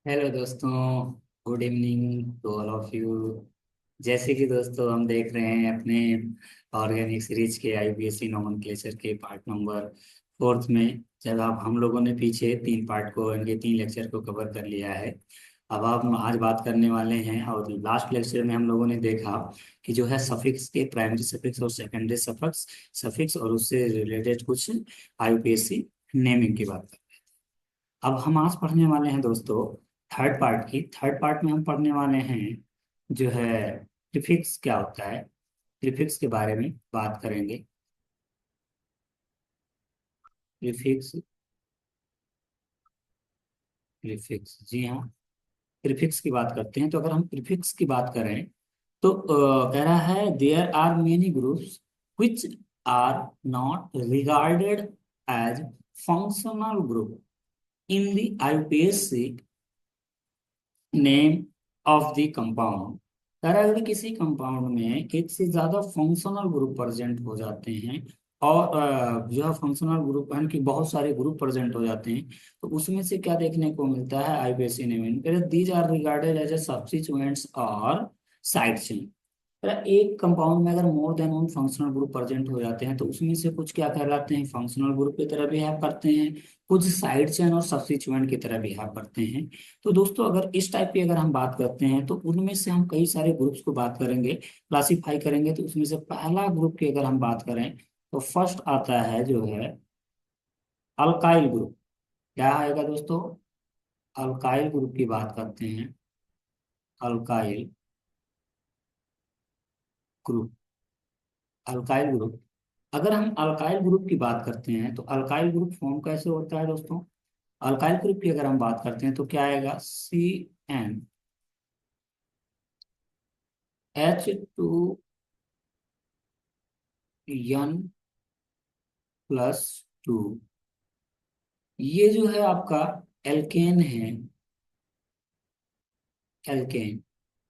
Hello दोस्तों। Good evening to all of you. जैसे कि दोस्तों हम देख रहे हैं अपने ऑर्गेनिक सीरीज के आईपीएससी नोमेनक्लेचर के पार्ट नंबर फोर्थ में। जब आप हम लोगों ने पीछे तीन पार्ट को इनके तीन लेक्चर को कवर कर लिया है। अब हम आज बात करने वाले हैं, और लास्ट लेक्चर में हम लोगों ने देखा कि जो है सफिक्स के प्राइमरी सफिक्स और सेकेंडरी सफिक्स सफिक्स और उससे रिलेटेड कुछ आईपीएससी नेमिंग की बात। अब हम आज पढ़ने वाले हैं दोस्तों थर्ड पार्ट की। थर्ड पार्ट में हम पढ़ने वाले हैं जो है प्रीफिक्स क्या होता है। प्रीफिक्स के बारे में बात करेंगे। प्रीफिक्स। प्रीफिक्स जी हाँ। प्रीफिक्स की बात करते हैं, तो अगर हम प्रीफिक्स की बात करें तो कह रहा है there are many groups which are not regarded as functional group in the IUPAC name of the compound. कह रहा है अगर किसी कंपाउंड में एक से ज्यादा फंक्शनल ग्रुप प्रेजेंट हो जाते हैं, और जो है फंक्शनल ग्रुप यानी कि बहुत सारे ग्रुप प्रेजेंट हो जाते हैं, तो उसमें से क्या देखने को मिलता है आईपीएससी ने these are regarded as a substituents और साइड चेन। एक कंपाउंड में अगर more than one functional group present हो जाते हैं तो उसमें से कुछ क्या कहलाते हैं, फंक्शनल ग्रुप की तरह बिहेव करते हैं, कुछ साइड चेन और सब्स्टिट्यूएंट की तरह बिहेव करते हैं। तो दोस्तों अगर इस टाइप की अगर हम बात करते हैं तो उनमें से हम कई सारे ग्रुप्स को बात करेंगे, क्लासीफाई करेंगे। तो उसमें से पहला ग्रुप की अगर हम बात करें तो फर्स्ट आता है जो है अल्काइल ग्रुप। क्या आएगा दोस्तों? अल्काइल ग्रुप की बात करते हैं। Alkyl group. Alkyl group. अगर हम अल्काइल ग्रुप की बात करते हैं तो अल्काइल ग्रुप फॉर्म कैसे होता है दोस्तों? अल्काइल ग्रुप की अगर हम बात करते हैं तो क्या आएगा? CnH2n+2। ये जो है आपका एल्केन है। एल्केन।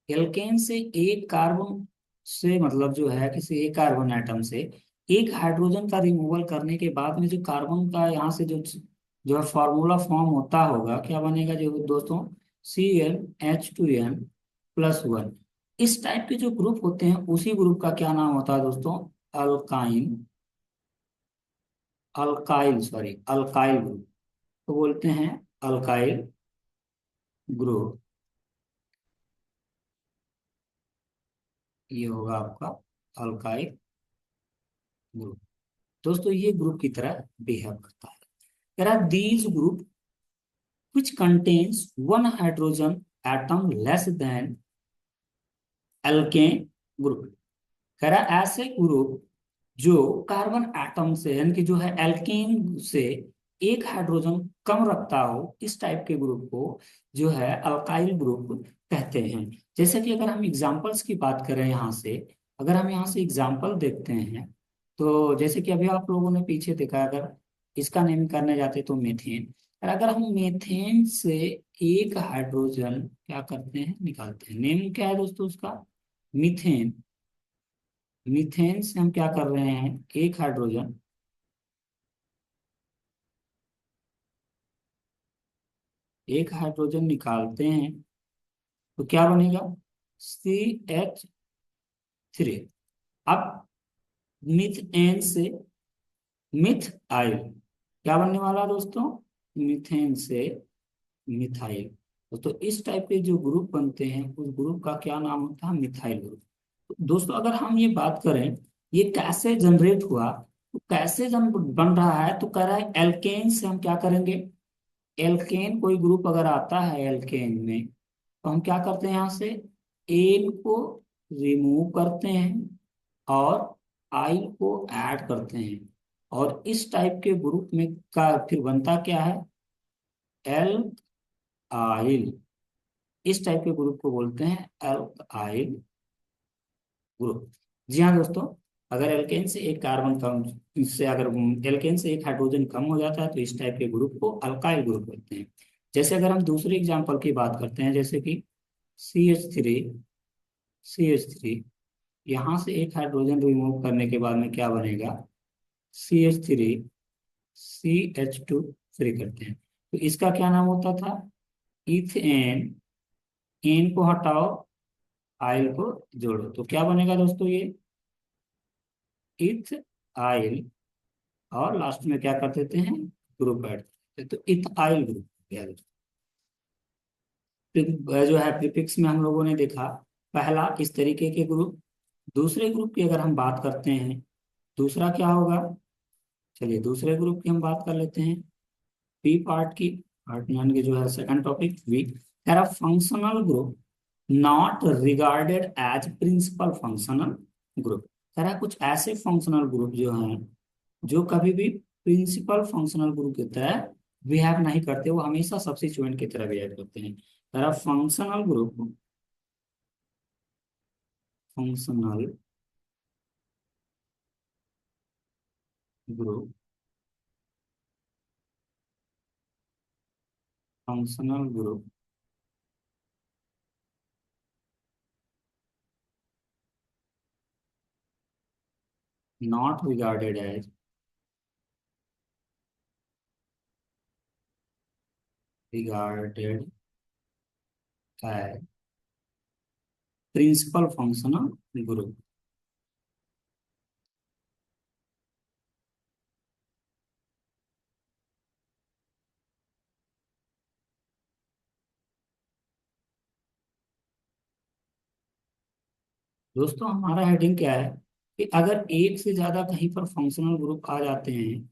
एल्केन से एक कार्बन से मतलब जो है किसी एक कार्बन एटम से एक हाइड्रोजन का रिमूवल करने के बाद में जो कार्बन का यहाँ से जो है फॉर्मूला फॉर्म होता होगा, क्या बनेगा जो दोस्तों? CnH2n+1। इस टाइप के जो ग्रुप होते हैं उसी ग्रुप का क्या नाम होता है दोस्तों? अल्काइन। Alkyl group. तो बोलते हैं अल्काइल ग्रुप। ये होगा आपका अल्काइल ग्रुप। दोस्तों ये ग्रुप की तरह बिहेव करता है। there are these group which contains one hydrogen atom less than alkane group। कह रहा है ऐसे ग्रुप जो कार्बन एटम से यानी कि जो है एल्केन से एक हाइड्रोजन कम रखता हो, इस टाइप के ग्रुप को जो है अल्काइल ग्रुप कहते हैं। जैसे कि अगर हम एग्जांपल्स की बात करें यहाँ से, अगर हम यहाँ से एग्जांपल देखते हैं तो जैसे कि अभी आप लोगों ने पीछे देखा, अगर इसका नेम करने जाते तो मीथेन। और अगर हम मीथेन से एक हाइड्रोजन क्या करते हैं, निकालते हैं, नेम क्या है दोस्तों उसका? मीथेन। मीथेन से हम क्या कर रहे हैं, एक हाइड्रोजन, एक हाइड्रोजन निकालते हैं तो क्या बनेगा? CH3। अब मीथेन से मिथ आइल क्या बनने वाला दोस्तों? मीथेन से मिथाइल। दोस्तों इस टाइप के जो ग्रुप बनते हैं उस ग्रुप का क्या नाम होता है? Methyl group. तो दोस्तों अगर हम ये बात करें ये कैसे जनरेट हुआ, तो कैसे जन बन रहा है, तो कह रहा है एल्केन से हम क्या करेंगे? एल्केन कोई ग्रुप अगर आता है एल्केन में तो हम क्या करते हैं, यहाँ से एन को रिमूव करते हैं और आई को ऐड करते हैं, और इस टाइप के ग्रुप में का फिर बनता क्या है? एल आइल। इस टाइप के ग्रुप को बोलते हैं एल्काइल ग्रुप। जी हाँ दोस्तों। अगर एल्केन से एक कार्बन कम, इससे अगर एल्केन से एक हाइड्रोजन कम हो जाता है तो इस टाइप के ग्रुप को अल्काइल ग्रुप बोलते हैं। जैसे अगर हम दूसरे एग्जांपल की बात करते हैं, जैसे कि CH3। CH3 यहाँ से एक हाइड्रोजन रिमूव करने के बाद में क्या बनेगा? CH3 CH2 फ्री करते हैं, तो इसका क्या नाम होता था? इथेन, एन को हटाओ, आइल को जोड़ो, तो क्या बनेगा दोस्तों ये इथ आइल, और लास्ट में क्या कर देते हैं ग्रुप ऐड करते हैं, तो इथ आइल ग्रुप गया दोस्तों। जो है प्रीफिक्स में हम लोगों ने देखा पहला इस तरीके के ग्रुप। दूसरे ग्रुप की अगर हम बात करते हैं, दूसरा क्या होगा, चलिए दूसरे ग्रुप की हम बात कर लेते हैं, बी पार्ट की, पार्ट 9 के जो है सेकंड टॉपिक बी, कह रहा functional group not regarded as principal functional group. कह रहा कुछ ऐसे फंक्शनल ग्रुप जो हैं जो कभी भी प्रिंसिपल फंक्शनल ग्रुप की तरह बिहेव नहीं करते, वो हमेशा सब्स्टिट्यूएंट की तरह बिहेव करते हैं। कह रहा functional group, functional group, functional group not regarded as, regarded as principal functional group. दोस्तों हमारा हेडिंग क्या है कि अगर एक से ज्यादा कहीं पर फंक्शनल ग्रुप आ जाते हैं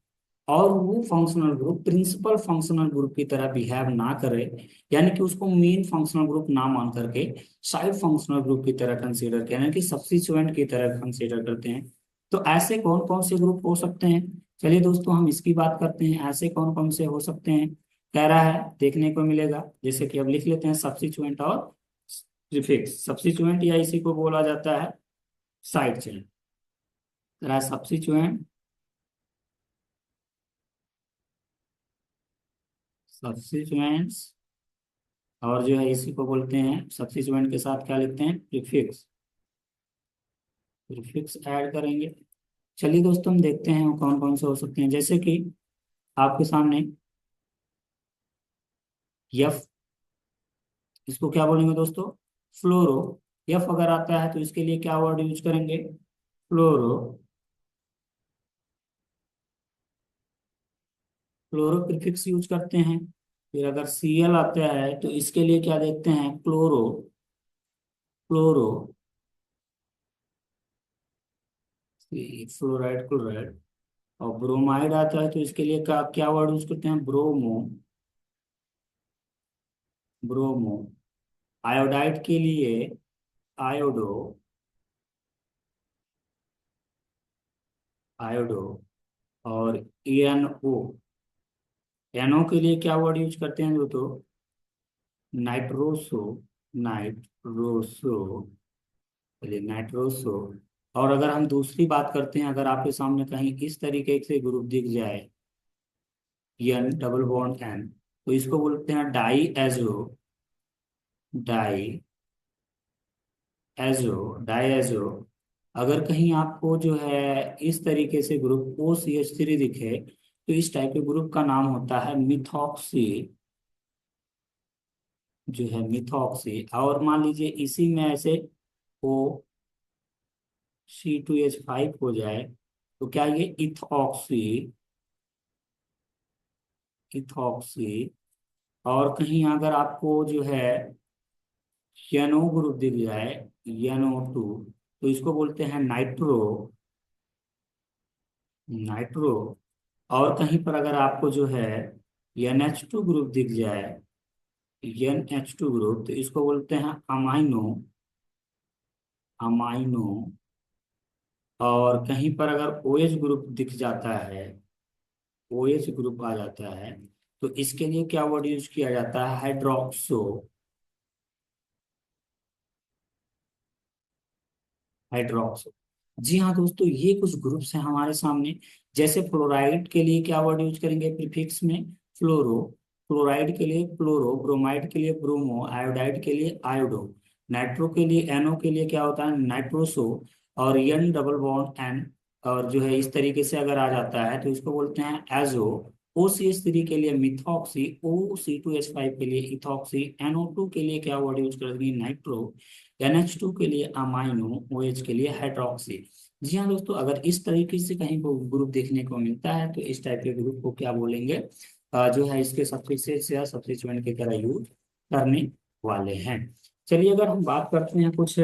और वो functional group principal functional group की तरह बिहेव ना करे, यानी कि उसको मेन फंक्शनल ग्रुप ना मान करके साइड फंक्शनल ग्रुप की तरह कंसीडर करें, यानी कि सब्स्टिट्यूएंट की तरह कंसीडर करते हैं, तो ऐसे कौन कौन से ग्रुप हो सकते हैं। चलिए दोस्तों हम इसकी बात करते हैं, ऐसे कौन कौन से हो सकते हैं। कह रहा है देखने को मिलेगा, जैसे कि अब लिख लेते हैं सब्स्टिट्यूएंट और प्रीफिक्स। सब्स्टिट्यूएंट या इसी को बोला जाता है साइड चेन। कह रहा है सब्स्टिट्यूएंट, सब्स्टिट्यूएंट्स, और जो है इसी को बोलते हैं सब्स्टिट्यूएंट के साथ क्या लिखते हैं प्रीफिक्स, प्रीफिक्स ऐड करेंगे। चलिए दोस्तों हम देखते हैं वो कौन कौन से हो सकते हैं, जैसे कि आपके सामने यफ, इसको क्या बोलेंगे दोस्तों फ्लोरो। यफ अगर आता है तो इसके लिए क्या वर्ड यूज करेंगे फ्लोरो, फ्लोरो प्रीफिक्स यूज करते हैं। फिर अगर सीएल आता है तो इसके लिए क्या देखते हैं क्लोरो, क्लोरो, फ्लोराइड क्लोराइड। और ब्रोमाइड आता है तो इसके लिए क्या क्या वर्ड यूज करते हैं ब्रोमो, ब्रोमो। आयोडाइड के लिए आयोडो, आयोडो। और एनओ, एनओ के लिए क्या वर्ड यूज करते हैं तो नाइट्रोसो, नाइट्रोसो, चलिए नाइट्रोसो। और अगर हम दूसरी बात करते हैं, अगर आपके सामने कहीं इस तरीके से ग्रुप दिख जाए एन डबल बॉन्ड एन, तो इसको बोलते हैं diazo, diazo, diazo. अगर कहीं आपको जो है इस तरीके से group O C H three दिखे, तो इस टाइप के ग्रुप का नाम होता है मिथॉक्सी, जो है मिथॉक्सी। और मान लीजिए इसी में ऐसे ओ C2H5 हो जाए, तो क्या ये इथॉक्सी, इथॉक्सी। और कहीं अगर आपको जो है यनो ग्रुप दिख जाए, NO2, तो इसको बोलते हैं नाइट्रो, नाइट्रो। और कहीं पर अगर आपको जो है NH2 ग्रुप दिख जाए, NH2 ग्रुप, तो इसको बोलते हैं अमाइनो, अमाइनो। और कहीं पर अगर OH ग्रुप दिख जाता है, OH ग्रुप आ जाता है, तो इसके लिए क्या वर्ड यूज किया जाता है हाइड्रोक्सो, हाइड्रोक्सो। जी हाँ दोस्तों, ये कुछ ग्रुप्स हैं हमारे सामने। जैसे फ्लोराइड के लिए क्या वर्ड यूज करेंगे प्रीफिक्स में फ्लोरो, फ्लोराइड के लिए फ्लोरो, ब्रोमाइड के लिए ब्रोमो, आयोडाइड के लिए आयोडो, नाइट्रो के लिए एनओ के लिए क्या होता है नाइट्रोसो, और एन डबल बॉन्ड एन, और जो है इस तरीके से अगर आ जाता है तो इसको बोलते हैं एजो, OCH3 के लिए मिथॉक्सी, OC2H5 के लिए इथॉक्सी, NO2 के लिए क्या वर्ड यूज करेंगे, नाइट्रो, NH2 के लिए अमाइनो, OH के लिए हाइड्रोक्सी। जी हाँ दोस्तों, अगर इस तरीके से कहीं को ग्रुप देखने को मिलता है तो इस टाइप के ग्रुप को क्या बोलेंगे, जो है इसके सब्स्टिट्यूट या सब्स्टिट्यूएंट की तरह यूज करने वाले हैं। चलिए अगर हम बात करते हैं कुछ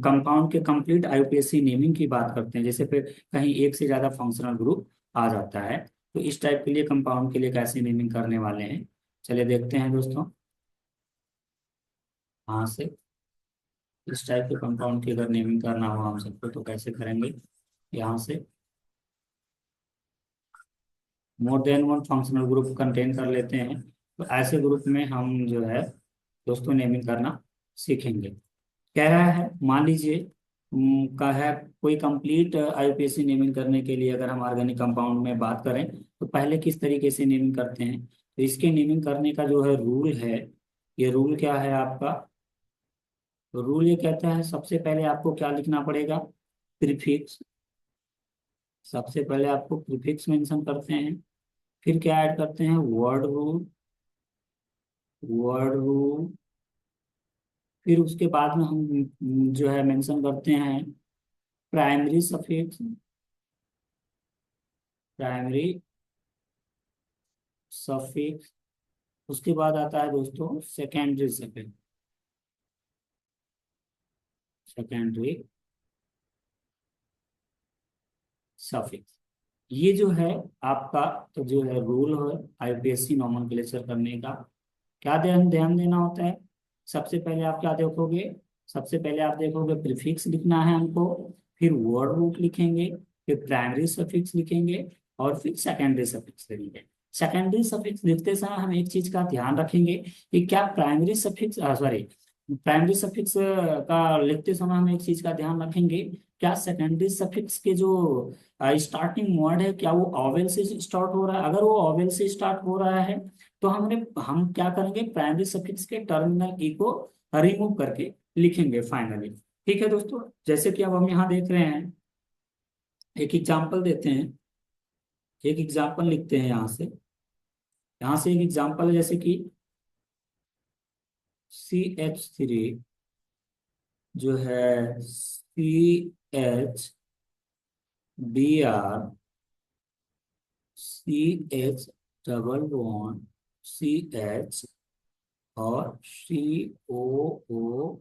कंपाउंड के कंप्लीट आईयूपीएसी नेमिंग की बात करते हैं, जैसे फिर कहीं एक से ज्यादा फंक्शनल ग्रुप आ जाता है तो इस टाइप के लिए कंपाउंड के लिए कैसे नेमिंग करने वाले हैं, चलिए देखते हैं दोस्तों। यहाँ से इस टाइप के कंपाउंड की अगर नेमिंग करना हो हम सबको तो कैसे करेंगे, यहाँ से मोर than one functional group contain कर लेते हैं, तो ऐसे ग्रुप में हम जो है दोस्तों नेमिंग करना सीखेंगे। कह रहा है मान लीजिए का है कोई कंप्लीट आईयूपीएसी नेमिंग करने के लिए अगर हम ऑर्गेनिक कंपाउंड में बात करें तो पहले किस तरीके से नेमिंग करते हैं, तो इसके नेमिंग करने का जो है रूल है, ये रूल क्या है आपका, तो रूल ये कहता है सबसे पहले आपको क्या लिखना पड़ेगा, प्रीफिक्स, सबसे पहले आपको प्रीफिक्स मेंशन करते हैं, फिर क्या ऐड करते हैं, वर्ड रूल, वर्ड रूल, फिर उसके बाद में हम जो है मेंशन करते हैं प्राइमरी सफिक्स, प्राइमरी सफिक्स, उसके बाद आता है दोस्तों सेकेंडरी सफिक्स, सेकेंडरी सफिक्स। ये जो है आपका तो जो है रूल है आईपीएससी नोमेनक्लेचर करने का, क्या ध्यान ध्यान देना होता है, सबसे पहले आप क्या देखोगे, सबसे पहले आप देखोगे प्रीफिक्स लिखना है हमको, फिर वर्ड रूट लिखेंगे, फिर प्राइमरी सफिक्स लिखेंगे और फिर सेकेंडरी सफिक्स लिखेंगे। सेकेंडरी सफिक्स लिखते समय हम एक चीज का ध्यान रखेंगे कि क्या primary suffix sorry primary suffix का लिखते समय हम एक चीज का ध्यान रखेंगे, क्या सेकेंडरी सफिक्स के जो स्टार्टिंग वर्ड है क्या वो ऑवेल से स्टार्ट हो रहा है, अगर वो ऑवेल से स्टार्ट हो रहा है तो हम क्या करेंगे, प्राइमरी सफिक्स के टर्मिनल ई को रिमूव करके लिखेंगे फाइनली। ठीक है दोस्तों, जैसे कि अब हम यहाँ देख रहे हैं, एक एग्जांपल देते हैं, एक एग्जांपल लिखते हैं यहाँ से, यहाँ से एक एग्जांपल है जैसे कि CH3 जो है CH, CH double bond CH और COOH।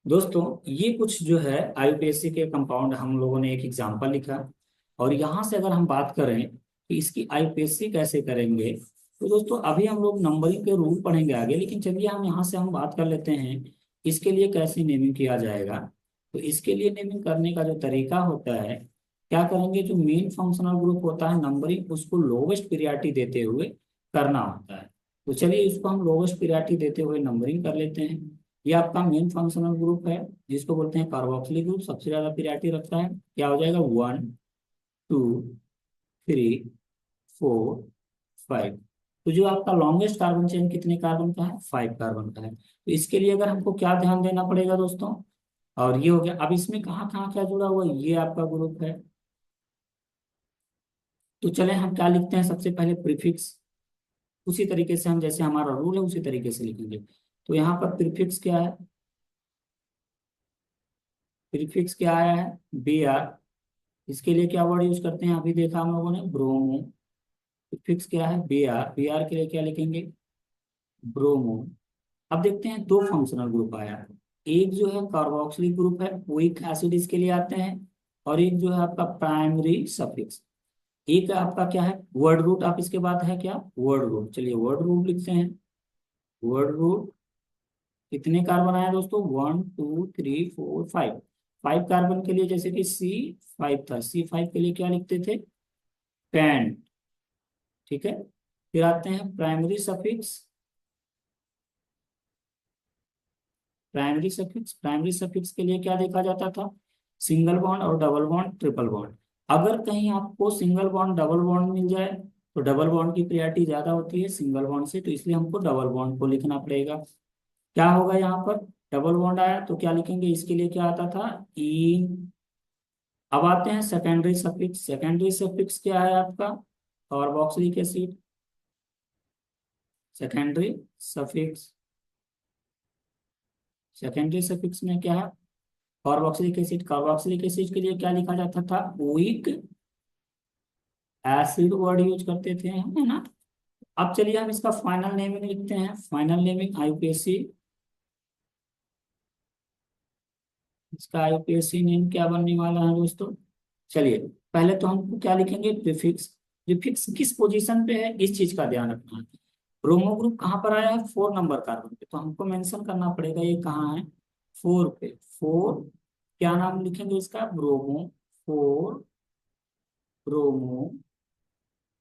दोस्तों ये कुछ जो है आईयूपीएससी के कंपाउंड हम लोगों ने एक एग्जांपल लिखा, और यहाँ से अगर हम बात करें कि इसकी आईयूपीएससी कैसे करेंगे, तो दोस्तों अभी हम लोग नंबरिंग के रूल पढ़ेंगे आगे, लेकिन चलिए हम यहाँ से हम बात कर लेते हैं इसके लिए कैसे नेमिंग किया जाएगा। तो इसके लिए नेमिंग करने का जो तरीका होता है, क्या करेंगे, जो मेन फंक्शनल ग्रुप होता है नंबरिंग उसको लोवेस्ट पीरियडिटी देते हुए करना होता है। तो चलिए इसको हम लोवेस्ट पीरियडिटी देते हुए नंबरिंग कर लेते हैं। ये आपका मेन फंक्शनल ग्रुप है जिसको बोलते हैं कार्बोक्सिलिक ग्रुप, सबसे ज्यादा पीरियडिटी रखता है, क्या हो जाएगा 1 2 3 4 5। तो जो आपका लॉन्गेस्ट कार्बन चेन कितने कार्बन का है, 5 कार्बन का है, तो इसके लिए अगर हमको क्या ध्यान देना पड़ेगा दोस्तों, और ये हो गया। अब इसमें कहाँ कहाँ क्या जुड़ा हुआ है, ये आपका ग्रुप है, तो चले हम क्या लिखते हैं, सबसे पहले प्रीफिक्स, उसी तरीके से हम जैसे हमारा रूल है उसी तरीके से लिखेंगे। तो यहाँ पर प्रीफिक्स क्या है, प्रीफिक्स क्या आया है, Br, इसके लिए क्या वर्ड यूज करते हैं अभी देखा हम लोगों ने, ब्रोमो। प्रीफिक्स क्या है, Br, Br के लिए क्या लिखेंगे, ब्रोमो। अब देखते हैं दो फंक्शनल ग्रुप आया, एक जो है कार्बोक्सिलिक ग्रुप है, वीक एसिड इसके लिए आते हैं, और एक जो है आपका प्राइमरी सफिक्स। एक आपका क्या है, वर्ड रूट, आप इसके बाद है क्या, वर्ड रूट, चलिए वर्ड रूट लिखते हैं। वर्ड रूट कितने कार्बन आया दोस्तों, 1 2 3 4 5, 5 कार्बन के लिए जैसे कि C5 था, C5 के लिए क्या लिखते थे, पेंट। ठीक है, फिर आते हैं primary suffix, primary suffix, primary suffix के लिए क्या देखा जाता था, सिंगल बॉन्ड और डबल बॉन्ड, ट्रिपल बॉन्ड। अगर कहीं आपको सिंगल बॉन्ड डबल बॉन्ड मिल जाए तो डबल बॉन्ड की प्रायोरिटी ज्यादा होती है सिंगल बॉन्ड से, तो इसलिए हमको डबल बॉन्ड को लिखना पड़ेगा। क्या होगा यहाँ पर, डबल बॉन्ड आया तो क्या लिखेंगे, इसके लिए क्या आता था, इन। अब आते हैं सेकेंडरी सफिक्स, सेकेंडरी सफिक्स क्या है आपका, carboxylic acid, secondary suffix. Secondary suffix में क्या है? Carboxylic acid. कार्बोक्सिलिक एसिड के लिए क्या लिखा जाता था? ओइक एसिड वर्ड यूज करते थे, है ना। अब चलिए हम इसका फाइनल नेमिंग लिखते हैं। फाइनल नेमिंग आईयूपीएसी, इसका आईयूपीएसी नेम क्या बनने वाला है दोस्तों? चलिए पहले तो हम क्या लिखेंगे? प्रीफिक्स। प्रीफिक्स किस पोजीशन पे है, इस चीज का ध्यान रखना है। ब्रोमो ग्रुप कहाँ पर आया है? 4 नंबर कार्बन पे, तो हमको मेंशन करना पड़ेगा ये कहाँ है। 4 पे। 4, क्या नाम लिखेंगे इसका? ब्रोमो। 4 ब्रोमो।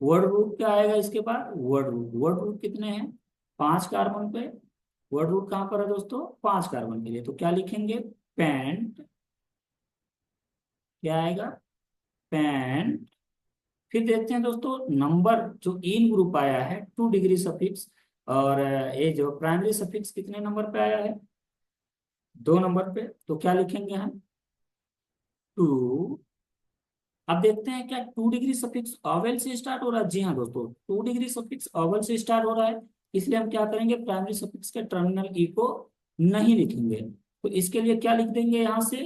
वर्ड रूट क्या आएगा इसके बाद? Word root. वर्ड रूट कितने हैं? 5 कार्बन पे। वर्ड रूट कहाँ पर है दोस्तों? 5 कार्बन के लिए, तो क्या लिखेंगे? पेंट। क्या आएगा? पेंट। फिर देखते हैं दोस्तों नंबर जो इन ग्रुप आया है 2 डिग्री सफिक्स, और ये जो प्राइमरी सफिक्स कितने नंबर पे आया है? 2 नंबर पे, तो क्या लिखेंगे हम? 2। अब देखते हैं क्या 2 डिग्री सफिक्स ऑवेल से स्टार्ट हो रहा है? जी हाँ दोस्तों, 2 डिग्री सफिक्स ऑवेल से स्टार्ट हो रहा है, इसलिए हम क्या करेंगे? प्राइमरी सफिक्स के टर्मिनल ई को नहीं लिखेंगे, तो इसके लिए क्या लिख देंगे यहां से?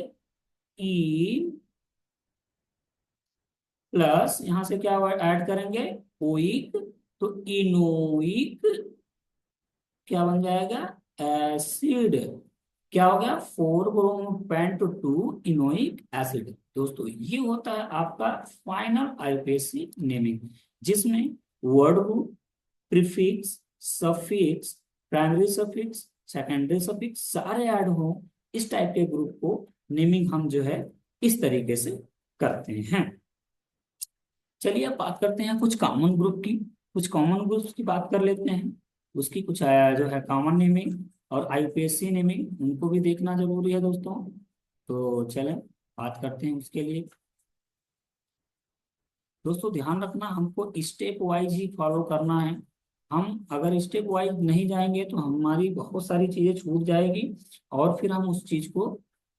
ई प्लस यहां से क्या ऐड करेंगे? ओइक। तो इनोइक क्या बन जाएगा? एसिड। क्या हो गया? 4 ब्रोमो पेंट 2 इनोइक एसिड। दोस्तों ये होता है आपका फाइनल आईयूपीएसी नेमिंग, जिसमें word root, prefix, suffix, primary suffix, secondary suffix सारे ऐड हो। इस टाइप के ग्रुप को नेमिंग हम जो है इस तरीके से करते हैं। चलिए अब बात करते हैं कुछ कॉमन ग्रुप की। कुछ कॉमन ग्रुप्स की बात कर लेते हैं। उसकी कुछ जो है कॉमन नेमिंग और आईयूपीएसी नेमिंग, उनको भी देखना जरूरी है दोस्तों। तो चलें बात करते हैं उसके लिए। दोस्तों ध्यान रखना, हमको स्टेप वाइज ही फॉलो करना है। हम अगर स्टेप वाइज नहीं जाएंगे तो हमारी बहुत सारी चीजें छूट जाएगी, और फिर हम उस चीज को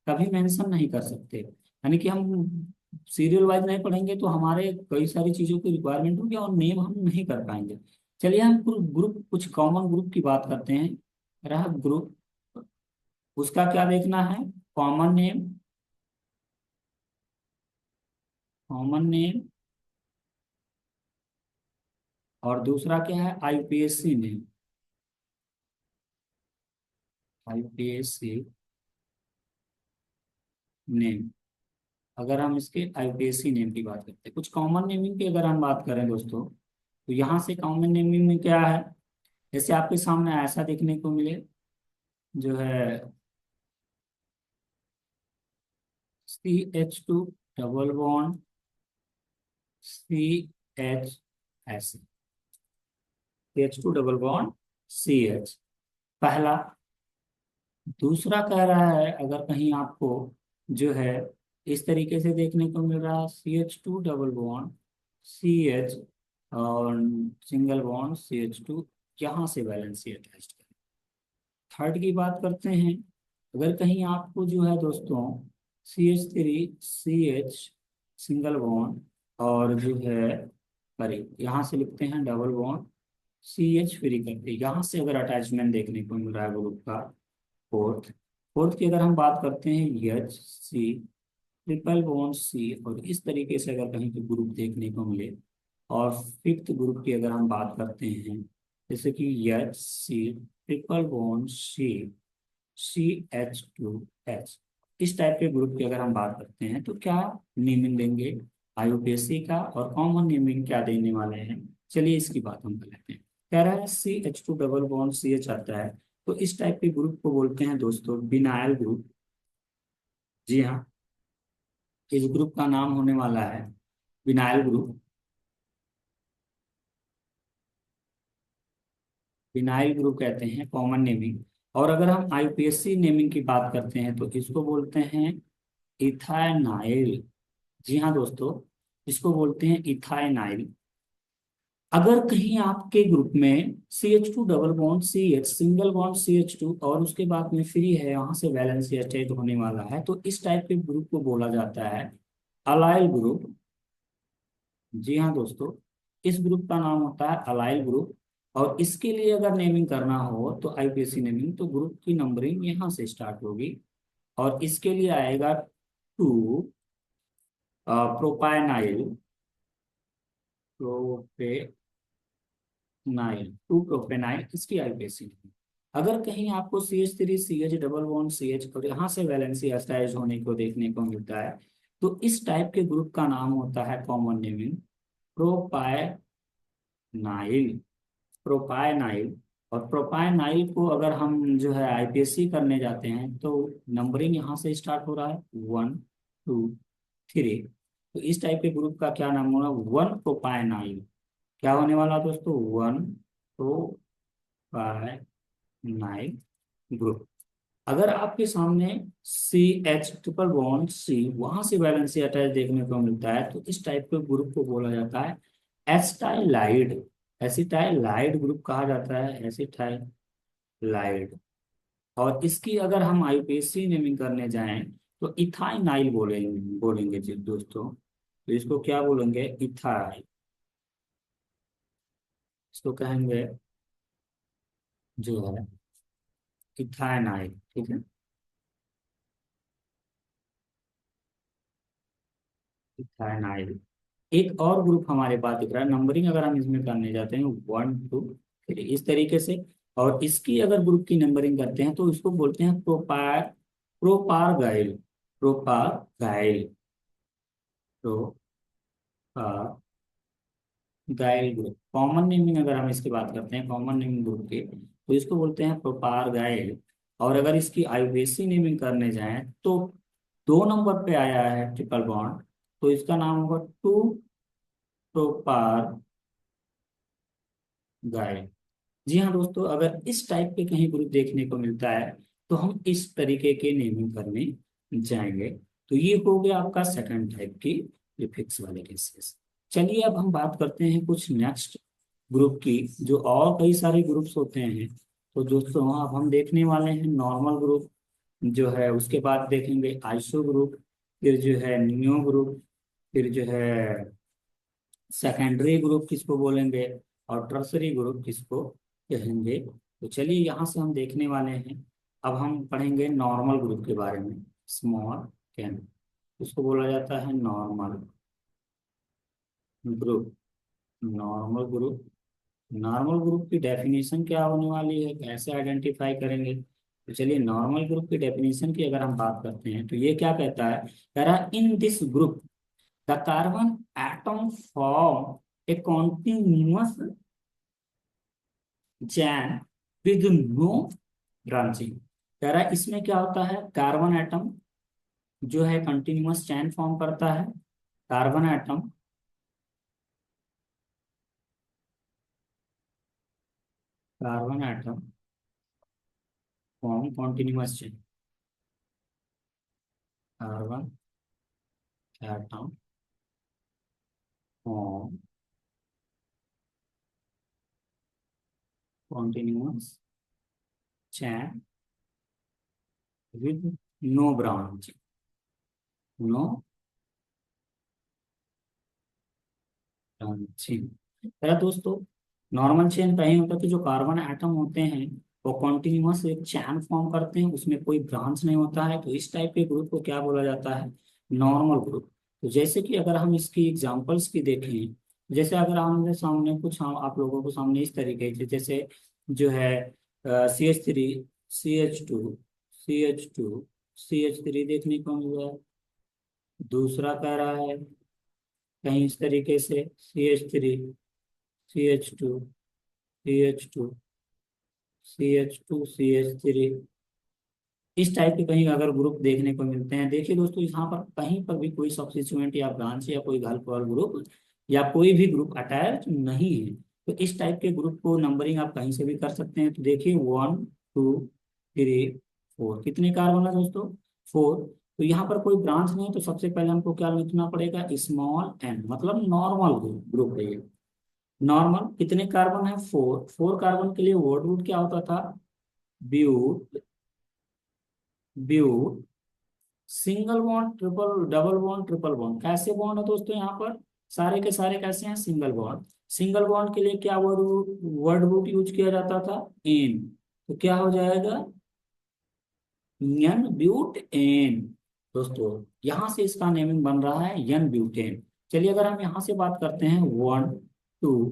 कभी मेंशन नहीं कर सकते। यानी कि हम सीरियल वाइज नहीं पढ़ेंगे तो हमारे कई सारी चीजों की रिक्वायरमेंट होगी और नेम हम नहीं कर पाएंगे। चलिए हम ग्रुप कुछ कॉमन ग्रुप की बात करते हैं। रहा ग्रुप, उसका क्या देखना है? Common name. Common name. और दूसरा क्या है? IUPAC name. IUPAC name. अगर हम इसके आईयूपीएसी नेम की बात करते हैं, कुछ कॉमन नेमिंग की अगर हम बात करें दोस्तों, तो यहाँ से कॉमन नेमिंग में क्या है? जैसे आपके सामने ऐसा देखने को मिले, जो है CH2 डबल बॉन्ड CH, ऐसे CH2 डबल बॉन्ड CH, पहला। दूसरा कह रहा है अगर कहीं आपको जो है इस तरीके से देखने को मिल रहा है, CH2 डबल बॉन्ड CH और सिंगल बॉन्ड CH2, यहाँ से वैलेंसी अटैच करें। थर्ड की बात करते हैं, अगर कहीं आपको जो है दोस्तों CH3 CH सिंगल बॉन्ड और जो है, सॉरी यहाँ से लिखते हैं डबल बॉन्ड CH फ्री करके, यहाँ से अगर अटैचमेंट देखने को मिल रहा है ग्रुप का। फोर्थ। फोर्थ की अगर हम बात करते हैं HC ट्रिपल बॉन्ड C, और इस तरीके से अगर कहीं पे ग्रुप देखने को मिले। और फिफ्थ ग्रुप की अगर हम बात करते हैं, जैसे कि HC triple bond C CH2H, इस टाइप के ग्रुप की अगर हम बात करते हैं तो क्या नेमिंग देंगे आईयूपीएसी का, और कॉमन नेमिंग क्या देने वाले हैं? चलिए इसकी बात हम कर लेते हैं। कह रहा है CH2 डबल बॉन्ड CH आता है, तो इस टाइप के ग्रुप को बोलते हैं दोस्तों विनाइल ग्रुप। जी हाँ, इस ग्रुप का नाम होने वाला है विनाइल ग्रुप। विनाइल ग्रुप कहते हैं कॉमन नेमिंग। और अगर हम आईयूपीएसी नेमिंग की बात करते हैं तो इसको बोलते हैं इथाइनाइल। जी हाँ दोस्तों, इसको बोलते हैं इथाइनाइल। अगर कहीं आपके ग्रुप में CH2 double bond CH single bond CH2 और उसके बाद में फ्री है, यहाँ से वैलेंसी अटैच होने वाला है, तो इस टाइप के ग्रुप को बोला जाता है अलाइल ग्रुप। जी हाँ दोस्तों, इस ग्रुप का नाम होता है अलाइल ग्रुप। और इसके लिए अगर नेमिंग करना हो तो आईपीएसी नेमिंग, तो ग्रुप की नंबरिंग यहाँ से स्टार्ट होगी। और इसके लिए आएगा टू प्रोपायनाइल, प्रोपेनाइल, टू प्रोपेनाइल, इसकी आईपीएसी नेमिंग। अगर कहीं आपको CH3 CH double bond CH और यहाँ से वैलेंसी अटैच होने को देखने को मिलता है, तो इस टाइप के ग्रुप का नाम होता है कॉमन नेमिंग प्रोपायनाइल, प्रोपायनाइल। और प्रोपायनाइल को अगर हम जो है आईपीएससी करने जाते हैं तो नंबरिंग यहाँ से स्टार्ट हो रहा है 1 2 3। तो इस टाइप के ग्रुप का क्या नाम होगा, 1 प्रोपायनाइल। क्या होने वाला है दोस्तों, 1 प्रोपायनाइल ग्रुप। अगर आपके सामने CH ट्रिपल बॉन्ड C वहां से वैलेंसी अटैच देखने को मिलता है, तो इस टाइप के ग्रुप को बोला जाता है एसिटाइलाइड। एसिटाइलाइड ग्रुप कहा जाता है, एसिटाइलाइड। और इसकी अगर हम आईपीएससी नेमिंग करने जाएं तो इथाइनाइल बोलेंगे, बोलेंगे जी दोस्तों। तो इसको क्या बोलेंगे, इथाइल, इसको कहेंगे जो है इथाइनाइल, ठीक है, इथाइनाइल। एक और ग्रुप हमारे पास दिख रहा है, नंबरिंग अगर हम इसमें करने जाते हैं 1 2 3 इस तरीके से। और इसकी अगर ग्रुप की नंबरिंग करते हैं तो इसको बोलते हैं प्रोपारगाइल, प्रोपारगाइल, प्रोपारगाइल ग्रुप। कॉमन नेमिंग अगर हम इसकी बात करते हैं, कॉमन नेमिंग ग्रुप की, तो इसको बोलते हैं प्रोपारगाइल। और अगर इसकी आईयूसीएन नेमिंग करने जाएं तो 2 नंबर पे आया है ट्रिपल बॉन्ड, तो इसका नाम होगा टू प्रोपार गाइड। जी हाँ दोस्तों, अगर इस टाइप के कहीं ग्रुप देखने को मिलता है तो हम इस तरीके के नेमिंग करने जाएंगे। तो ये हो गया आपका सेकंड टाइप की प्रीफिक्स वाले केसेस। चलिए अब हम बात करते हैं कुछ नेक्स्ट ग्रुप की, जो और कई सारे ग्रुप्स होते हैं। तो दोस्तों अब हम देखने वाले हैं नॉर्मल ग्रुप जो है, उसके बाद देखेंगे आइसो ग्रुप, फिर जो है नियो ग्रुप, फिर जो है सेकेंडरी ग्रुप किसको बोलेंगे, और टर्सरी ग्रुप किसको कहेंगे। तो चलिए यहाँ से हम देखने वाले हैं। अब हम पढ़ेंगे नॉर्मल ग्रुप के बारे में, स्मॉल कैन, इसको बोला जाता है normal group. Normal group, normal group की डेफिनेशन क्या होने वाली है, कैसे आइडेंटिफाई करेंगे। तो चलिए नॉर्मल ग्रुप की डेफिनेशन की अगर हम बात करते हैं तो ये क्या कहता है, कह रहा in this group the carbon atom form a continuous chain with no branching. कह रहा है इसमें क्या होता है, कार्बन एटम जो है कंटिन्यूअस चैन फॉर्म करता है। Carbon atom, carbon atom form continuous chain, carbon atom form continuous chain with no branching, no branching. पहला दोस्तों, नॉर्मल चेन का ही होता है कि जो कार्बन एटम होते हैं वो कॉन्टिन्यूअस एक चैन फॉर्म करते हैं, उसमें कोई ब्रांच नहीं होता है। तो इस टाइप के ग्रुप को क्या बोला जाता है, नॉर्मल ग्रुप। तो जैसे कि अगर हम इसकी एग्जांपल्स की देखें, जैसे अगर हमने सामने कुछ हम आप लोगों को सामने इस तरीके से, जैसे जो है CH3 CH2 देखने को मिल रहा है। दूसरा कह रहा है कहीं इस तरीके से CH3 CH2 CH2 CH3, इस टाइप के कहीं अगर ग्रुप देखने को मिलते हैं। देखिए दोस्तों, यहाँ पर कहीं पर भी कोई सब्स्टिट्यूएंट या ब्रांच या कोई हेल्प वाला ग्रुप या कोई भी ग्रुप अटैच नहीं है। तो इस टाइप के ग्रुप को नंबरिंग आप कहीं से भी कर सकते हैं। तो देखिए 1 2 3 4, कितने कार्बन है दोस्तों, 4। तो यहाँ पर कोई ब्रांच नहीं है, तो सबसे पहले हमको क्या लिखना पड़ेगा, स्मॉल एन, मतलब नॉर्मल ग्रुप ग्रुप है ये। नॉर्मल कितने कार्बन है, 4। 4 कार्बन के लिए वर्ड रूट क्या होता था, but, but, single bond triple, double bond triple bond. कैसे बॉन्ड है दोस्तों, यहाँ पर सारे के सारे कैसे हैं, सिंगल बॉन्ड। सिंगल बॉन्ड के लिए क्या वर्ड रूट यूज किया जाता था, एन। तो क्या हो जाएगा, यन ब्यूट एन। दोस्तों यहां से इसका नेमिंग बन रहा है यन ब्यूटेन। चलिए अगर हम यहां से बात करते हैं 1 2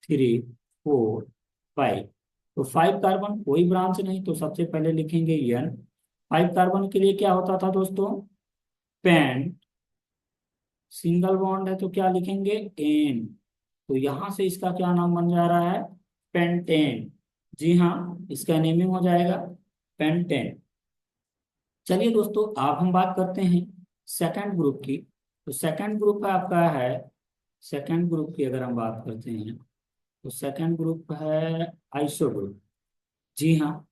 3 4 5, तो 5 कार्बन कोई ब्रांच नहीं, तो सबसे पहले लिखेंगे यन। 5 कार्बन के लिए क्या होता था दोस्तों, पेंट। सिंगल बॉन्ड है तो क्या लिखेंगे, एन। तो यहां से इसका क्या नाम बन जा रहा है, पेंटेन। जी हाँ, इसका नेमिंग हो जाएगा पेंटेन। चलिए दोस्तों अब हम बात करते हैं सेकंड ग्रुप की। तो सेकंड ग्रुप आपका है, सेकंड ग्रुप की अगर हम बात करते हैं तो सेकंड ग्रुप है आइसो ग्रुप। जी हाँ,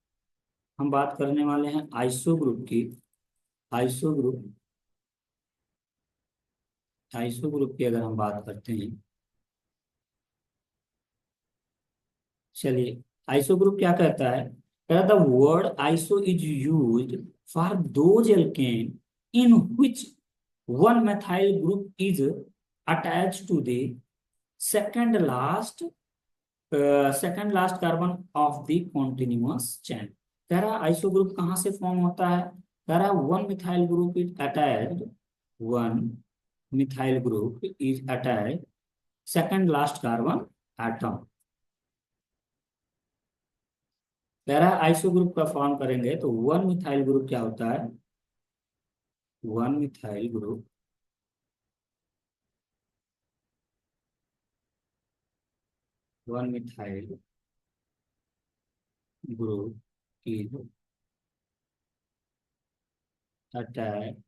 हम बात करने वाले हैं आइसो ग्रुप की। आइसो ग्रुप, आइसो ग्रुप की अगर हम बात करते हैं, चलिए आइसो ग्रुप क्या कहता है, the word iso is used for those alkane in which one methyl group is attached to the second last second last carbon of the continuous chain। कह रहा आइसो ग्रुप कहाँ से फॉर्म होता है, कह रहा one methyl group is attached, one methyl group is attached second last carbon atom. कह रहा आइसो ग्रुप का फॉर्म करेंगे तो वन मिथाइल ग्रुप क्या होता है, one methyl group, one methyl group is attached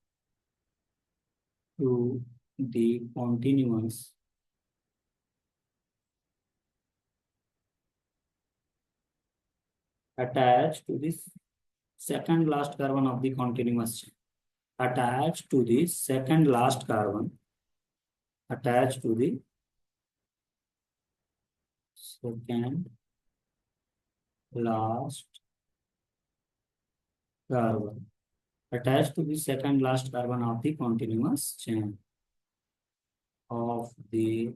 to the continuous attached to the second last carbon of the continuous chain, attached to the second last carbon, attached to the second last carbon, attached to the second last carbon of the continuous chain of the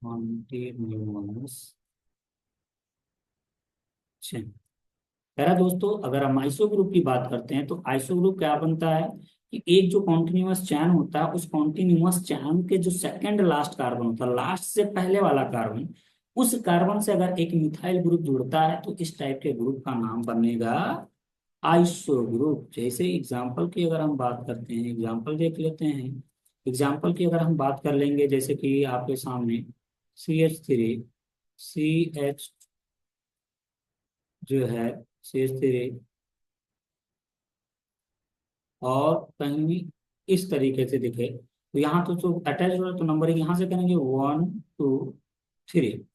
continuous chain। कह रहा दोस्तों अगर हम iso group की बात करते हैं तो आइसो ग्रुप क्या बनता है कि एक जो कॉन्टिन्यूअस चैन होता है, उस कॉन्टिन्यूअस चैन के जो सेकंड लास्ट कार्बन होता है, लास्ट से पहले वाला कार्बन, उस कार्बन से अगर एक मिथाइल ग्रुप जुड़ता है तो इस टाइप के ग्रुप का नाम बनेगा आइसो ग्रुप। जैसे एग्जाम्पल की अगर हम बात करते हैं, एग्जाम्पल देख लेते हैं। एग्जाम्पल की अगर हम बात कर लेंगे, जैसे कि आपके सामने CH3 जो है, CH3, और कहीं भी इस तरीके से दिखे तो यहाँ तो अटैच हो रहा है, तो नंबरिंग यहाँ से करेंगे 1 2 3।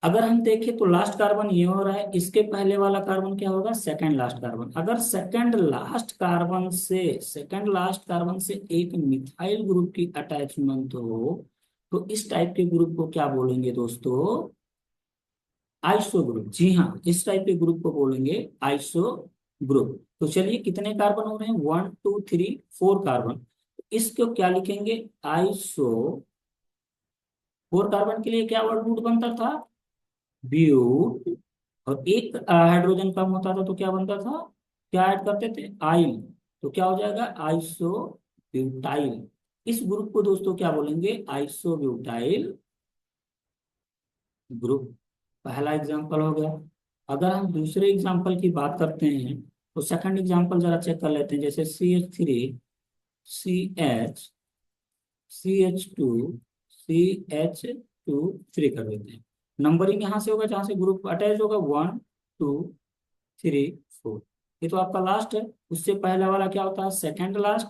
अगर हम देखें तो लास्ट कार्बन ये हो रहा है, इसके पहले वाला कार्बन क्या होगा, सेकंड लास्ट कार्बन। अगर सेकंड लास्ट कार्बन से, सेकंड लास्ट कार्बन से एक मिथाइल ग्रुप की अटैचमेंट हो तो इस टाइप के ग्रुप को क्या बोलेंगे दोस्तों, आइसो ग्रुप। जी हाँ, इस टाइप के ग्रुप को बोलेंगे आइसो ग्रुप। तो चलिए कितने कार्बन हो रहे हैं, 1 2 3 4 कार्बन। इसको क्या लिखेंगे, आइसो। 4 कार्बन के लिए क्या वर्ड रूट बनता था, ब्यूट। और एक हाइड्रोजन कम होता था तो क्या बनता था, क्या ऐड करते थे, आइल। तो क्या हो जाएगा, आइसो ब्यूटाइल। इस ग्रुप को दोस्तों क्या बोलेंगे, आइसो ब्यूटाइल ग्रुप। पहला एग्जांपल हो गया। अगर हम दूसरे एग्जांपल की बात करते हैं तो सेकंड एग्जांपल जरा चेक कर लेते हैं। जैसे CH3 CH2 CH2 3 कर देते हैं। नंबरिंग यहाँ से होगा जहाँ से ग्रुप अटैच होगा, 1 2 3 4। ये तो आपका लास्ट है, उससे पहला वाला क्या होता है, सेकंड लास्ट।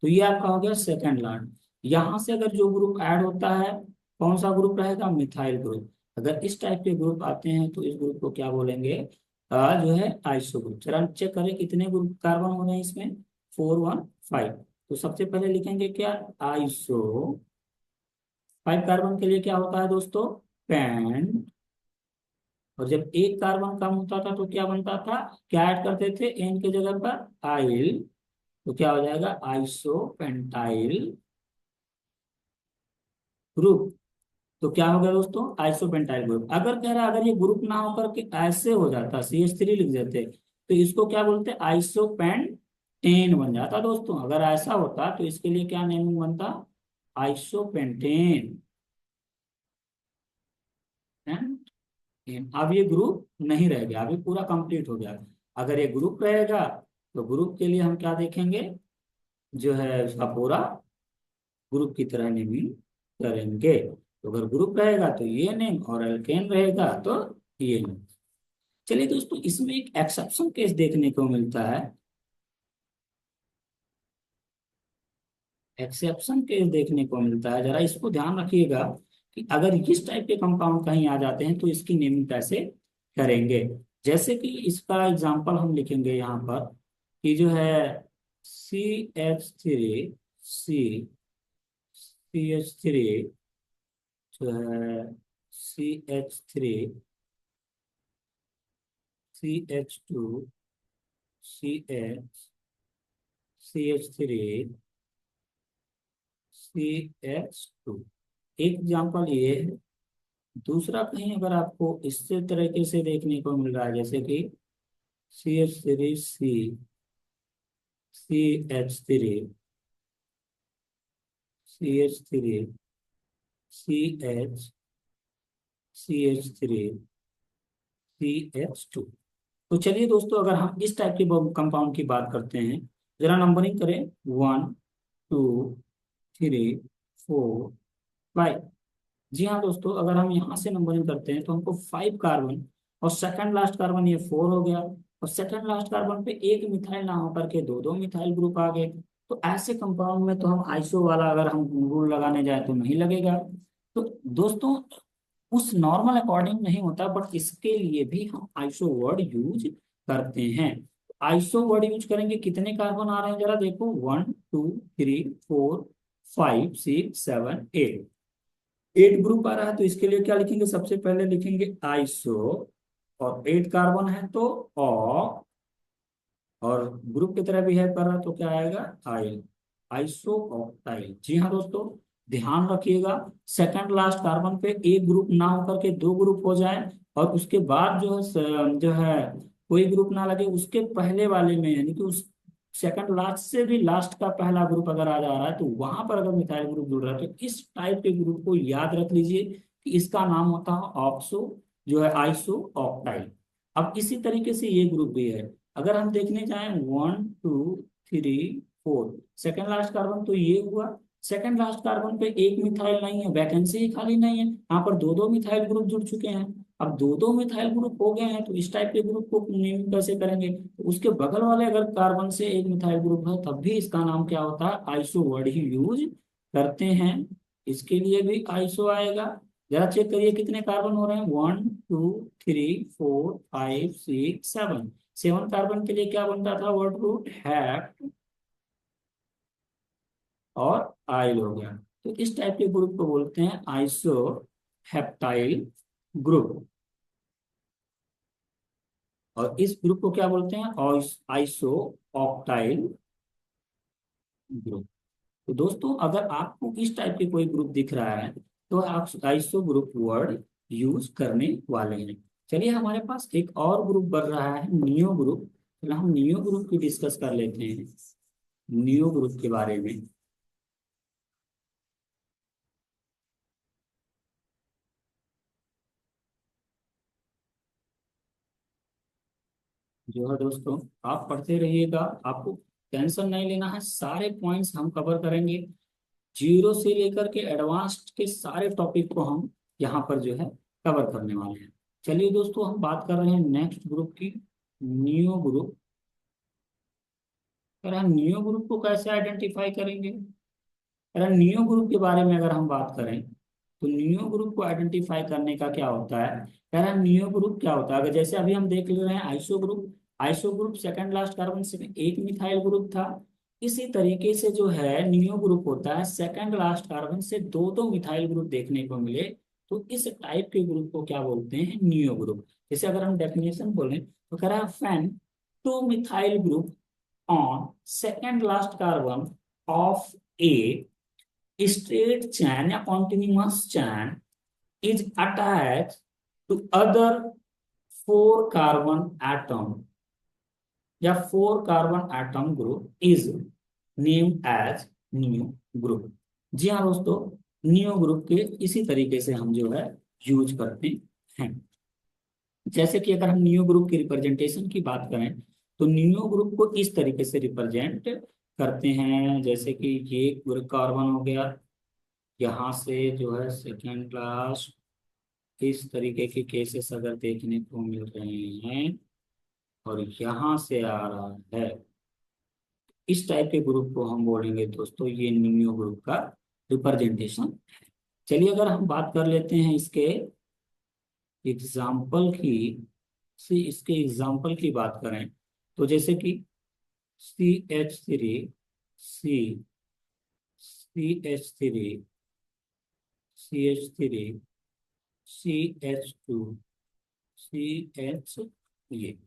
तो ये आपका हो गया सेकंड लास्ट। यहाँ से अगर जो ग्रुप ऐड होता है, कौन सा ग्रुप रहेगा, मिथाइल ग्रुप। अगर इस टाइप के ग्रुप आते हैं तो इस ग्रुप को क्या बोलेंगे, जो है आइसो ग्रुप। चलो हम चेक करें कितने ग्रुप कार्बन हो रहे हैं इसमें, 4 1 5। तो सबसे पहले लिखेंगे क्या, आइसो। 5 कार्बन के लिए क्या होता है दोस्तों, पेंट। और जब एक कार्बन कम होता था तो क्या बनता था, क्या ऐड करते थे एन के जगह पर, आइल। तो क्या हो जाएगा, आइसो पेंटाइल ग्रुप, तो क्या हो गया दोस्तों, आइसोपेंटाइल ग्रुप। अगर कह रहा है अगर ये ग्रुप ना होकर के ऐसे हो जाता, CH3 लिख देते, तो इसको क्या बोलते हैं, आइसोपेंटेन बन जाता दोस्तों। अगर ऐसा होता तो इसके लिए क्या नेमिंग बनता, आइसोपेंटेन। अब ये ग्रुप नहीं रह गया, अभी पूरा कंप्लीट हो गया। अगर ये ग्रुप रहेगा तो ग्रुप के लिए हम क्या देखेंगे, जो है उसका पूरा ग्रुप की तरह नेमिंग करेंगे। तो अगर ग्रुप रहेगा तो ये नेम, और एल्केन रहेगा तो ये नेम। चलिए दोस्तों, इसमें एक एक्सेप्शन केस देखने को मिलता है। एक्सेप्शन केस देखने को मिलता है, जरा इसको ध्यान रखिएगा कि अगर इस टाइप के कंपाउंड कहीं आ जाते हैं तो इसकी नेमिंग कैसे करेंगे। जैसे कि इसका एग्जांपल हम लिखेंगे यहाँ पर कि जो है CH3 जो है CH2 CH3 CH2, एक एग्जांपल ये है। दूसरा कहीं अगर आपको इससे तरीके से देखने को मिल रहा है, जैसे कि CH3 CH3 तो चलिए दोस्तों, अगर हम इस टाइप के कंपाउंड की बात करते हैं, जरा नंबरिंग करें, 1 2 3 4 5। जी हाँ दोस्तों, अगर हम यहाँ से नंबरिंग करते हैं तो हमको 5 कार्बन, और सेकंड लास्ट कार्बन ये 4 हो गया, और सेकंड लास्ट कार्बन पे एक मिथाइल ना होकर के दो दो मिथाइल ग्रुप आ गए। तो ऐसे कंपाउंड में तो हम आइसो वाला अगर हम रूल लगाने जाए तो नहीं लगेगा। तो दोस्तों, उस नॉर्मल अकॉर्डिंग नहीं होता, बट इसके लिए भी हम आइसो वर्ड यूज करते हैं। आइसो वर्ड यूज करेंगे, कितने कार्बन आ रहे हैं जरा देखो, 1 2 3 4 5 6 7 8। 8 ग्रुप आ रहा है, तो इसके लिए क्या लिखेंगे, सबसे पहले लिखेंगे आइसो, और 8 कार्बन है तो ऑ, और ग्रुप की तरह बिहेव कर रहा है तो क्या आएगा, आइल, आइसो ऑक्टाइल। जी हाँ दोस्तों, ध्यान रखिएगा, सेकंड लास्ट कार्बन पे एक ग्रुप ना होकर के दो ग्रुप हो जाए, और उसके बाद जो है कोई ग्रुप ना लगे उसके पहले वाले में, यानी कि उस सेकंड लास्ट से भी लास्ट का पहला ग्रुप अगर आ जा रहा है तो वहां पर अगर मिथाइल ग्रुप जुड़ रहा है, तो इस टाइप के ग्रुप को याद रख लीजिए कि इसका नाम होता है ऑक्सो, जो है आइसो ऑक्टाइल। अब इसी तरीके से ये ग्रुप भी है। अगर हम देखने जाएं, 1 2 3 4, सेकेंड लास्ट कार्बन तो ये हुआ। सेकेंड लास्ट कार्बन पे एक मिथाइल नहीं है, वैकेंसी ही खाली नहीं है, यहाँ पर दो दो मिथाइल ग्रुप जुड़ चुके हैं। अब दो दो मिथाइल ग्रुप हो गए हैं, तो इस टाइप के ग्रुप को नेम कैसे करेंगे, तो उसके बगल वाले अगर कार्बन से एक मिथाइल ग्रुप है तब भी इसका नाम क्या होता है, आइसो वर्ड ही यूज करते हैं। इसके लिए भी आइसो आएगा। जरा चेक करिए कितने कार्बन हो रहे हैं, 1 2 3 4 5 6 7। 7 कार्बन के लिए क्या बनता था, वर्ड रूट हैप्ट, और आइल हो गया। तो इस टाइप के ग्रुप को बोलते हैं आइसो हेप्टाइल ग्रुप, और इस ग्रुप को क्या बोलते हैं, आइसो ऑक्टाइल ग्रुप। तो दोस्तों, अगर आपको इस टाइप के कोई ग्रुप दिख रहा है तो आप आइसो ग्रुप वर्ड यूज करने वाले हैं। चलिए, हमारे पास एक और ग्रुप बन रहा है, नियो ग्रुप। चलो हम नियो ग्रुप की डिस्कस कर लेते हैं, नियो ग्रुप के बारे में। जो है दोस्तों, आप पढ़ते रहिएगा, आपको टेंशन नहीं लेना है, सारे पॉइंट्स हम कवर करेंगे, जीरो से लेकर के एडवांस्ड के सारे टॉपिक को हम यहाँ पर जो है कवर करने वाले हैं। चलिए दोस्तों, हम बात कर रहे हैं नेक्स्ट ग्रुप की, नियो ग्रुप। अगर हम नियो ग्रुप को कैसे आइडेंटिफाई करेंगे, अगर नियो ग्रुप के बारे में अगर हम बात करें, तो नियो ग्रुप को आइडेंटिफाई करने का क्या होता है, कह रहा है नियो ग्रुप क्या होता है। अगर जैसे अभी हम देख ले रहे हैं iso group, iso group second last carbon से एक मिथाइल ग्रुप था। इसी तरीके से जो है नियो ग्रुप होता है, सेकंड लास्ट कार्बन से दो दो मिथाइल ग्रुप देखने को मिले, तो इस टाइप के ग्रुप को क्या बोलते हैं, नियो ग्रुप। जैसे अगर हम डेफिनेशन बोलें तो कह रहा है फैन two methyl group on second last carbon of A straight chain या continuous chain is attached to other 4 carbon atom या 4 carbon atom group is named as neo group. जी हाँ दोस्तों, नियो ग्रुप के इसी तरीके से हम जो है यूज करते हैं। जैसे कि अगर हम नियो ग्रुप की रिप्रेजेंटेशन की बात करें तो नियो ग्रुप को इस तरीके से रिप्रेजेंट करते हैं, जैसे कि ये कार्बन हो गया, यहाँ से जो है सेकेंड क्लास, इस तरीके के केसेस अगर देखने को मिल रहे हैं, और यहाँ से आ रहा है, इस टाइप के ग्रुप को हम बोलेंगे दोस्तों ये नियो ग्रुप का रिप्रेजेंटेशन। चलिए अगर हम बात कर लेते हैं एग्जाम्पल की इसके एग्जाम्पल की बात करें तो जैसे कि CH3, CH3, CH3, CH2, CH, ये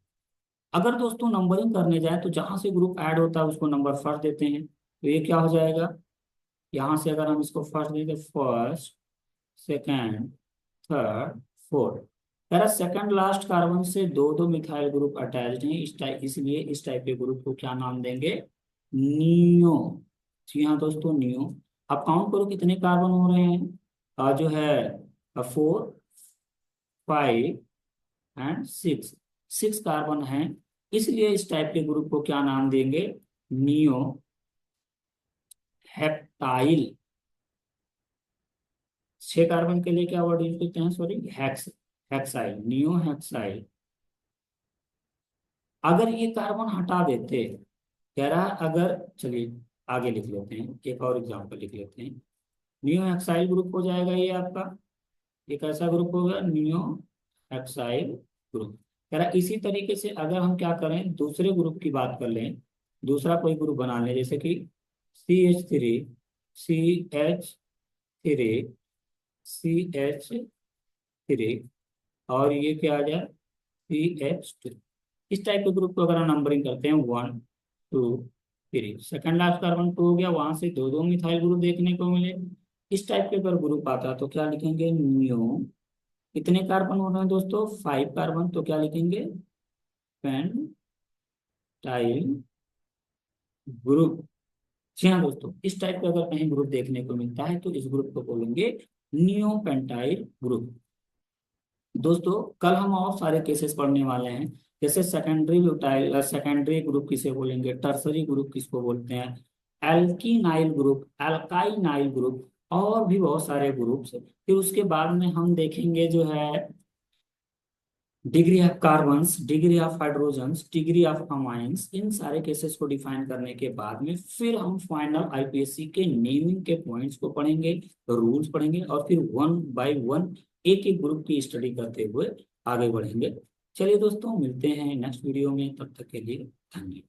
अगर दोस्तों नंबरिंग करने जाए तो जहां से ग्रुप ऐड होता है उसको नंबर फर्स्ट देते हैं, तो ये क्या हो जाएगा, यहाँ से अगर हम इसको फर्स्ट देते फर्स्ट, सेकंड, थर्ड, फोर्थ, यार सेकंड लास्ट कार्बन से दो दो मिथाइल ग्रुप अटैच्ड हैं, इस टाइप, इसलिए इस टाइप के ग्रुप को क्या नाम देंगे, नियो। जी हाँ दोस्तों, नियो। अब काउंट करो कितने कार्बन हो रहे हैं, जो है 4, 5 एंड 6, 6 कार्बन हैं, इसलिए इस टाइप के ग्रुप को क्या नाम देंगे, नियो हेप्टाइल। 6 कार्बन के लिए क्या वर्ड यूज करते हैं, सॉरी, हेक्साइल, नियो हेक्साइल। अगर ये कार्बन हटा देते, कह रहा है अगर, चलिए आगे लिख लेते हैं, एक और एग्जांपल लिख लेते हैं, नियो हेक्साइल ग्रुप हो जाएगा ये आपका, ये कैसा ग्रुप होगा, नियो हेक्साइल ग्रुप। कह रहा है इसी तरीके से अगर हम क्या करें, दूसरे ग्रुप की बात कर लें, दूसरा कोई ग्रुप बना लें, जैसे कि CH3, CH3, और ये क्या आ जाए, CH2। इस टाइप के ग्रुप को अगर हम नंबरिंग करते हैं 1, 2, 3, सेकंड लास्ट कार्बन 2 हो गया, वहां से दो दो मिथाइल ग्रुप देखने को मिले, इस टाइप के अगर ग्रुप आता तो क्या लिखेंगे, नियो, कितने कार्बन हो रहे हैं दोस्तों, 5 कार्बन, तो क्या लिखेंगे, पेंटाइल ग्रुप। जी हाँ दोस्तों, इस टाइप का अगर कहीं ग्रुप देखने को मिलता है तो इस ग्रुप को बोलेंगे नियो पेंटाइल ग्रुप। दोस्तों कल हम और सारे केसेस पढ़ने वाले हैं, जैसे सेकेंडरी ब्यूटाइल, सेकेंडरी ग्रुप किसे बोलेंगे, टर्सरी ग्रुप किसको बोलते हैं, एल्कीनाइल ग्रुप, एल्काइनाइल ग्रुप, और भी बहुत सारे ग्रुप्स। फिर उसके बाद में हम देखेंगे जो है degree of carbons, degree of hydrogens, degree of amines, इन सारे केसेस को डिफाइन करने के बाद में फिर हम फाइनल आईपीएससी के नेमिंग के पॉइंट्स को पढ़ेंगे, रूल्स पढ़ेंगे, और फिर वन बाय वन एक एक ग्रुप की स्टडी करते हुए आगे बढ़ेंगे। चलिए दोस्तों, मिलते हैं नेक्स्ट वीडियो में, तब तक के लिए धन्यवाद।